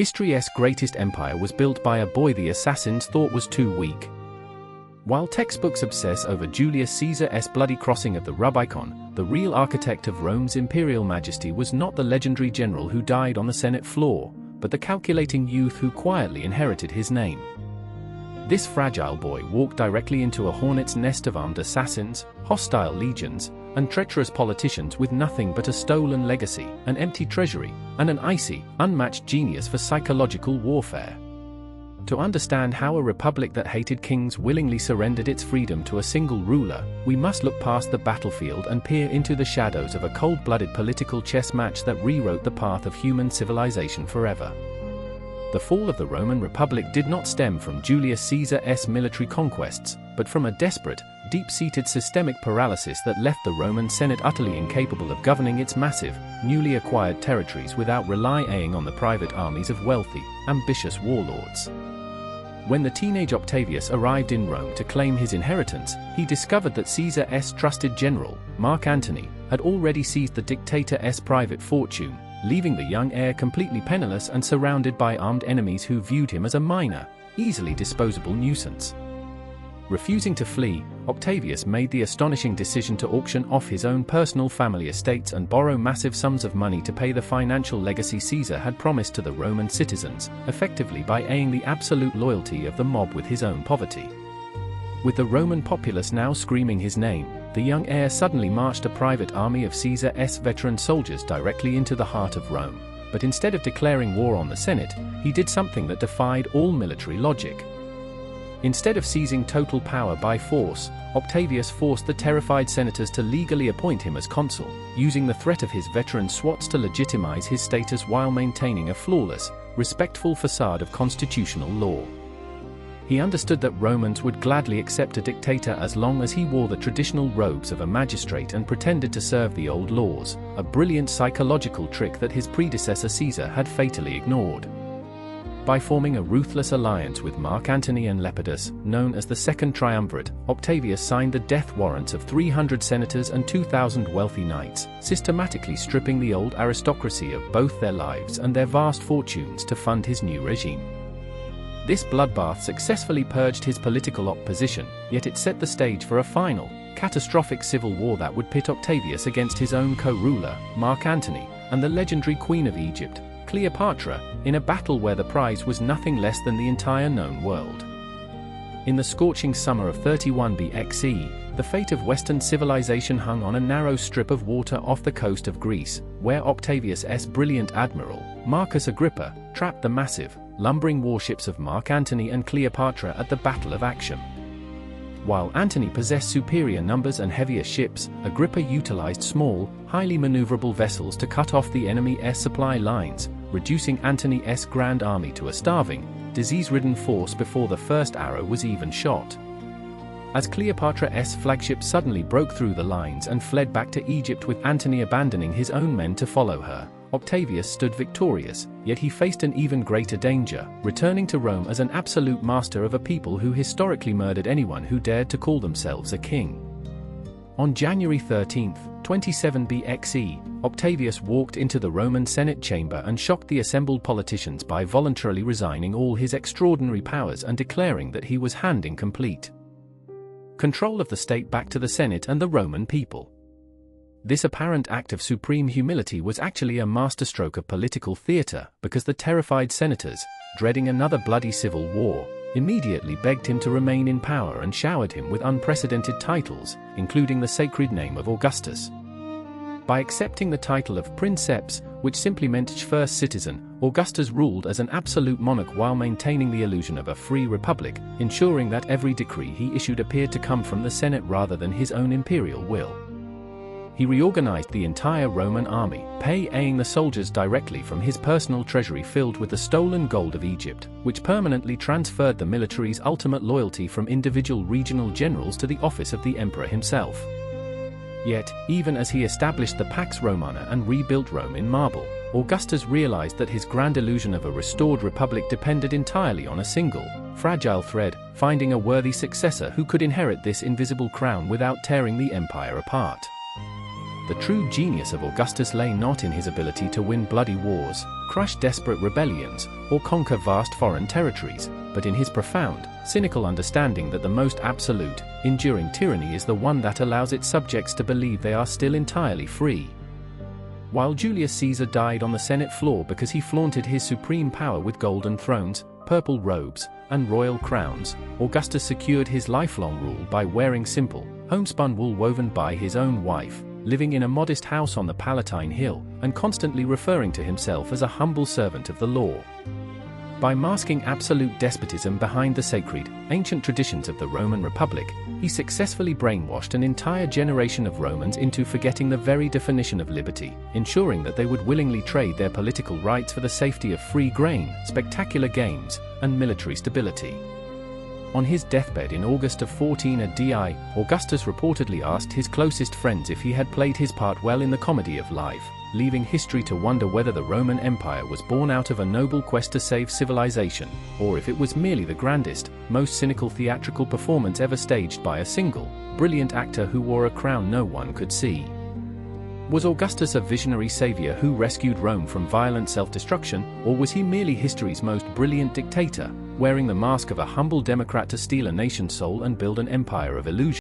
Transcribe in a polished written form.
History's greatest empire was built by a boy the assassins thought was too weak. While textbooks obsess over Julius Caesar's bloody crossing of the Rubicon, the real architect of Rome's imperial majesty was not the legendary general who died on the Senate floor, but the calculating youth who quietly inherited his name. This fragile boy walked directly into a hornet's nest of armed assassins, hostile legions, and treacherous politicians with nothing but a stolen legacy, an empty treasury, and an icy, unmatched genius for psychological warfare. To understand how a republic that hated kings willingly surrendered its freedom to a single ruler, we must look past the battlefield and peer into the shadows of a cold-blooded political chess match that rewrote the path of human civilization forever. The fall of the Roman Republic did not stem from Julius Caesar's military conquests, but from a desperate, deep-seated systemic paralysis that left the Roman Senate utterly incapable of governing its massive, newly acquired territories without relying on the private armies of wealthy, ambitious warlords. When the teenage Octavius arrived in Rome to claim his inheritance, he discovered that Caesar's trusted general, Mark Antony, had already seized the dictator's private fortune, leaving the young heir completely penniless and surrounded by armed enemies who viewed him as a minor, easily disposable nuisance. Refusing to flee, Octavius made the astonishing decision to auction off his own personal family estates and borrow massive sums of money to pay the financial legacy Caesar had promised to the Roman citizens, effectively buying the absolute loyalty of the mob with his own poverty. With the Roman populace now screaming his name, the young heir suddenly marched a private army of Caesar's veteran soldiers directly into the heart of Rome. But instead of declaring war on the Senate, he did something that defied all military logic. Instead of seizing total power by force, Octavius forced the terrified senators to legally appoint him as consul, using the threat of his veteran SWATs to legitimize his status while maintaining a flawless, respectful facade of constitutional law. He understood that Romans would gladly accept a dictator as long as he wore the traditional robes of a magistrate and pretended to serve the old laws, a brilliant psychological trick that his predecessor Caesar had fatally ignored. By forming a ruthless alliance with Mark Antony and Lepidus, known as the Second Triumvirate, Octavius signed the death warrants of 300 senators and 2,000 wealthy knights, systematically stripping the old aristocracy of both their lives and their vast fortunes to fund his new regime. This bloodbath successfully purged his political opposition, yet it set the stage for a final, catastrophic civil war that would pit Octavius against his own co-ruler, Mark Antony, and the legendary Queen of Egypt, Cleopatra, in a battle where the prize was nothing less than the entire known world. In the scorching summer of 31 BXE, the fate of Western civilization hung on a narrow strip of water off the coast of Greece, where Octavius's brilliant admiral, Marcus Agrippa, trapped the massive, lumbering warships of Mark Antony and Cleopatra at the Battle of Actium. While Antony possessed superior numbers and heavier ships, Agrippa utilized small, highly maneuverable vessels to cut off the enemy's supply lines, reducing Antony's grand army to a starving, disease-ridden force before the first arrow was even shot. As Cleopatra's flagship suddenly broke through the lines and fled back to Egypt with Antony abandoning his own men to follow her, Octavius stood victorious, yet he faced an even greater danger, returning to Rome as an absolute master of a people who historically murdered anyone who dared to call themselves a king. On January 13, 27 BXE, Octavius walked into the Roman Senate chamber and shocked the assembled politicians by voluntarily resigning all his extraordinary powers and declaring that he was handing complete control of the state back to the Senate and the Roman people. This apparent act of supreme humility was actually a masterstroke of political theater, because the terrified senators, dreading another bloody civil war, immediately begged him to remain in power and showered him with unprecedented titles, including the sacred name of Augustus. By accepting the title of Princeps, which simply meant first citizen, Augustus ruled as an absolute monarch while maintaining the illusion of a free republic, ensuring that every decree he issued appeared to come from the Senate rather than his own imperial will. He reorganized the entire Roman army, paying the soldiers directly from his personal treasury filled with the stolen gold of Egypt, which permanently transferred the military's ultimate loyalty from individual regional generals to the office of the emperor himself. Yet, even as he established the Pax Romana and rebuilt Rome in marble, Augustus realized that his grand illusion of a restored republic depended entirely on a single, fragile thread: finding a worthy successor who could inherit this invisible crown without tearing the empire apart. The true genius of Augustus lay not in his ability to win bloody wars, crush desperate rebellions, or conquer vast foreign territories, but in his profound, cynical understanding that the most absolute, enduring tyranny is the one that allows its subjects to believe they are still entirely free. While Julius Caesar died on the Senate floor because he flaunted his supreme power with golden thrones, purple robes, and royal crowns, Augustus secured his lifelong rule by wearing simple, homespun wool woven by his own wife, living in a modest house on the Palatine Hill, and constantly referring to himself as a humble servant of the law. By masking absolute despotism behind the sacred, ancient traditions of the Roman Republic, he successfully brainwashed an entire generation of Romans into forgetting the very definition of liberty, ensuring that they would willingly trade their political rights for the safety of free grain, spectacular games, and military stability. On his deathbed in August of 14 AD, Augustus reportedly asked his closest friends if he had played his part well in the comedy of life, leaving history to wonder whether the Roman Empire was born out of a noble quest to save civilization, or if it was merely the grandest, most cynical theatrical performance ever staged by a single, brilliant actor who wore a crown no one could see. Was Augustus a visionary savior who rescued Rome from violent self-destruction, or was he merely history's most brilliant dictator, wearing the mask of a humble democrat to steal a nation's soul and build an empire of illusion?